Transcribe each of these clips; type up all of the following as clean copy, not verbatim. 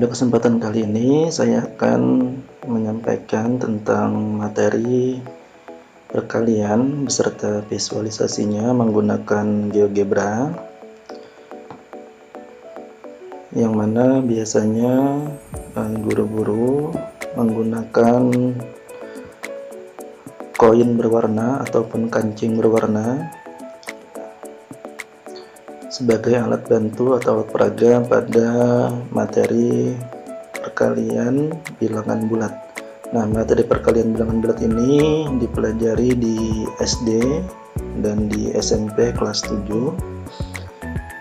Pada kesempatan kali ini saya akan menyampaikan tentang materi perkalian beserta visualisasinya menggunakan GeoGebra, yang mana biasanya guru-guru menggunakan koin berwarna ataupun kancing berwarna sebagai alat bantu atau alat peraga pada materi perkalian bilangan bulat. Nah, materi perkalian bilangan bulat ini dipelajari di SD dan di SMP kelas 7.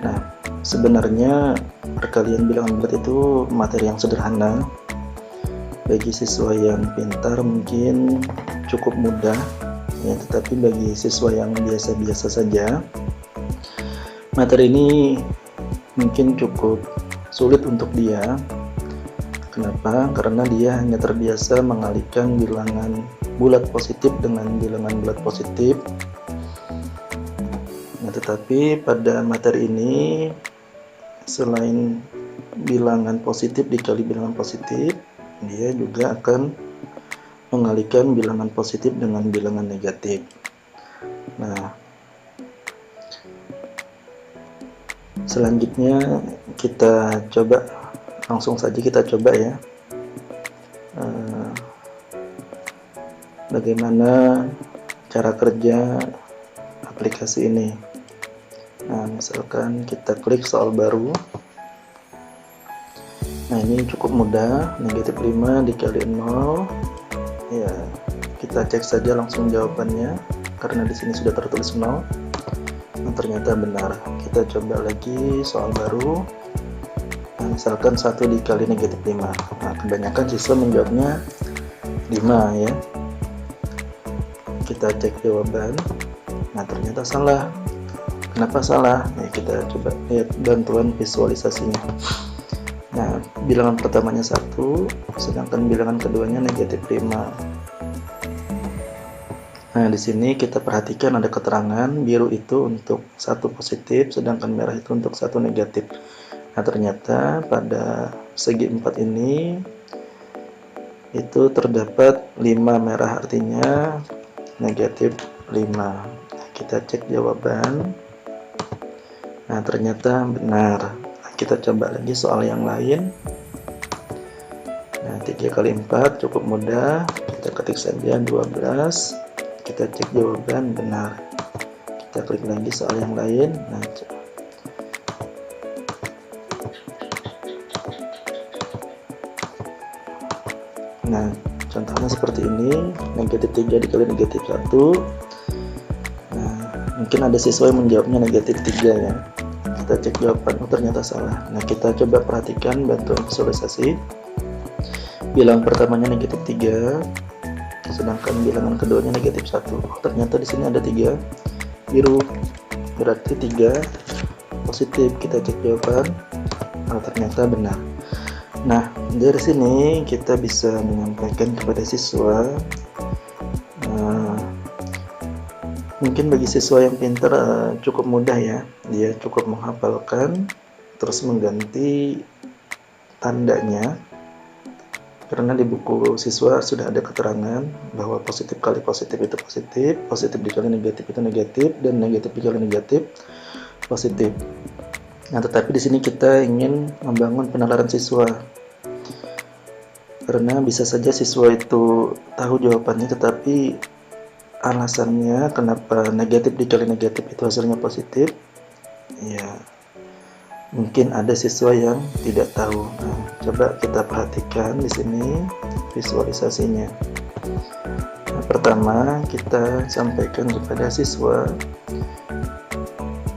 Nah, sebenarnya perkalian bilangan bulat itu materi yang sederhana. Bagi siswa yang pintar mungkin cukup mudah, ya, tetapi bagi siswa yang biasa-biasa saja, materi ini mungkin cukup sulit untuk dia. Kenapa? Karena dia hanya terbiasa mengalihkan bilangan bulat positif dengan bilangan bulat positif. Nah, tetapi pada materi ini selain bilangan positif dikali bilangan positif, dia juga akan mengalihkan bilangan positif dengan bilangan negatif. Nah, selanjutnya kita coba, langsung saja kita coba ya, bagaimana cara kerja aplikasi ini. Nah, misalkan kita klik soal baru. Nah, ini cukup mudah, negatif 5 dikali 0. Ya, kita cek saja langsung jawabannya karena di sini sudah tertulis 0. Nah, ternyata benar. Kita coba lagi soal baru. Nah, misalkan 1 dikali negatif 5. Nah, kebanyakan siswa menjawabnya 5 ya. Kita cek jawaban. Nah, ternyata salah. Kenapa salah? Ya, kita coba lihat bantuan visualisasinya. Nah, bilangan pertamanya 1, sedangkan bilangan keduanya negatif 5. Nah, di sini kita perhatikan ada keterangan biru itu untuk 1 positif, sedangkan merah itu untuk 1 negatif. Nah, ternyata pada segi 4 ini itu terdapat 5 merah, artinya negatif 5. Nah, kita cek jawaban. Nah, ternyata benar. Nah, kita coba lagi soal yang lain. Nah, 3 kali 4 cukup mudah. Kita ketik saja 12. Kita cek jawaban benar. Kita klik lagi soal yang lain. Nah, contohnya seperti ini, negatif 3 dikali negatif 1. Nah, mungkin ada siswa yang menjawabnya negatif 3 ya. Kita cek jawaban, ternyata salah. Nah, kita coba perhatikan bantuan visualisasi. Bilangan pertamanya negatif 3, sedangkan bilangan keduanya negatif 1. Ternyata di sini ada 3 biru, berarti 3 positif. Kita cek jawaban. Nah, ternyata benar. Nah, dari sini kita bisa menyampaikan kepada siswa, mungkin bagi siswa yang pintar cukup mudah ya, dia cukup menghafalkan terus mengganti tandanya, karena di buku siswa sudah ada keterangan bahwa positif kali positif itu positif, positif dikali negatif itu negatif, dan negatif dikali negatif positif. Nah, tetapi di sini kita ingin membangun penalaran siswa, karena bisa saja siswa itu tahu jawabannya, tetapi alasannya kenapa negatif dikali negatif itu hasilnya positif, ya mungkin ada siswa yang tidak tahu. Nah, coba kita perhatikan di sini visualisasinya. Nah, pertama kita sampaikan kepada siswa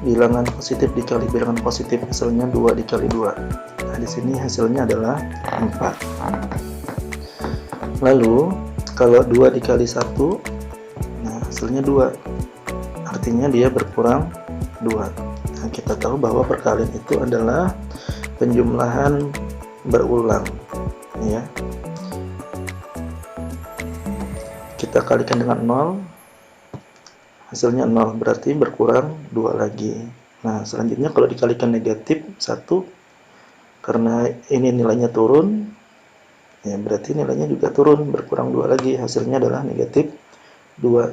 bilangan positif dikali bilangan positif, hasilnya 2 dikali 2. Nah, di sini hasilnya adalah 4. Lalu kalau 2 dikali 1, nah hasilnya 2, artinya dia berkurang 2. Nah, kita tahu bahwa perkalian itu adalah penjumlahan berulang ya. Kita kalikan dengan 0, hasilnya 0, berarti berkurang 2 lagi. Nah, selanjutnya kalau dikalikan negatif 1, Karena ini nilainya turun, ya berarti nilainya juga turun, berkurang 2 lagi, hasilnya adalah negatif 2.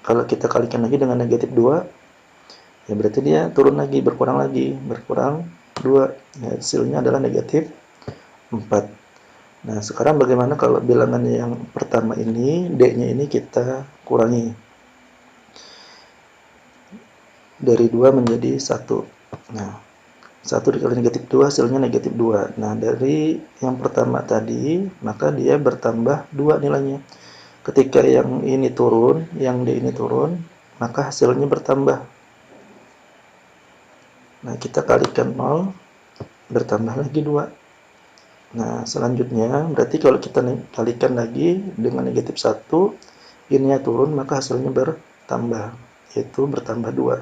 Kalau kita kalikan lagi dengan negatif 2, ya berarti dia turun lagi, berkurang 2, ya, hasilnya adalah negatif 4. Nah, sekarang bagaimana kalau bilangan yang pertama ini, D-nya ini kita kurangi. Dari 2 menjadi 1. Nah, 1 dikali negatif 2 hasilnya negatif 2. Nah, dari yang pertama tadi, maka dia bertambah 2 nilainya. Ketika yang ini turun, yang D ini turun, maka hasilnya bertambah. Nah, kita kalikan 0, bertambah lagi 2. Nah, selanjutnya, berarti kalau kita kalikan lagi dengan negatif 1, ininya turun, maka hasilnya bertambah, yaitu bertambah 2.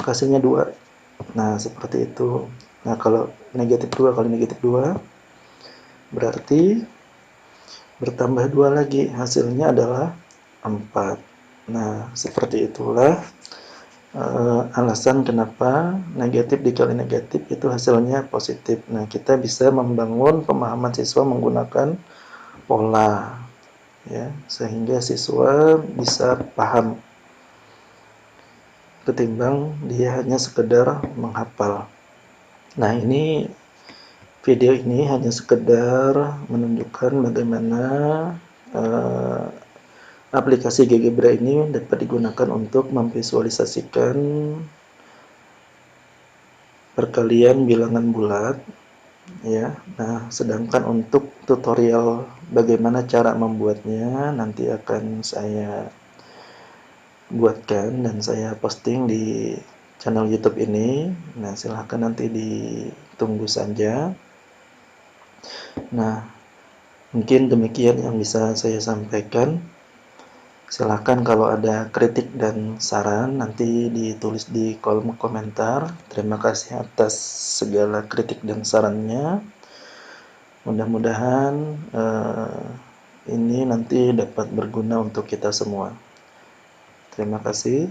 Hasilnya 2. Nah, seperti itu. Nah, kalau negatif 2 kali negatif 2, berarti bertambah 2 lagi, hasilnya adalah 4. Nah, seperti itulah alasan kenapa negatif dikali negatif itu hasilnya positif. Nah, kita bisa membangun pemahaman siswa menggunakan pola, ya, sehingga siswa bisa paham ketimbang dia hanya sekedar menghafal. Nah, ini video ini hanya sekedar menunjukkan bagaimana aplikasi GeoGebra ini dapat digunakan untuk memvisualisasikan perkalian bilangan bulat, ya. Nah, sedangkan untuk tutorial bagaimana cara membuatnya nanti akan saya buatkan dan saya posting di channel YouTube ini. Nah, silahkan nanti ditunggu saja. Nah, mungkin demikian yang bisa saya sampaikan. Silahkan kalau ada kritik dan saran nanti ditulis di kolom komentar. Terima kasih atas segala kritik dan sarannya. Mudah-mudahan ini nanti dapat berguna untuk kita semua. Terima kasih.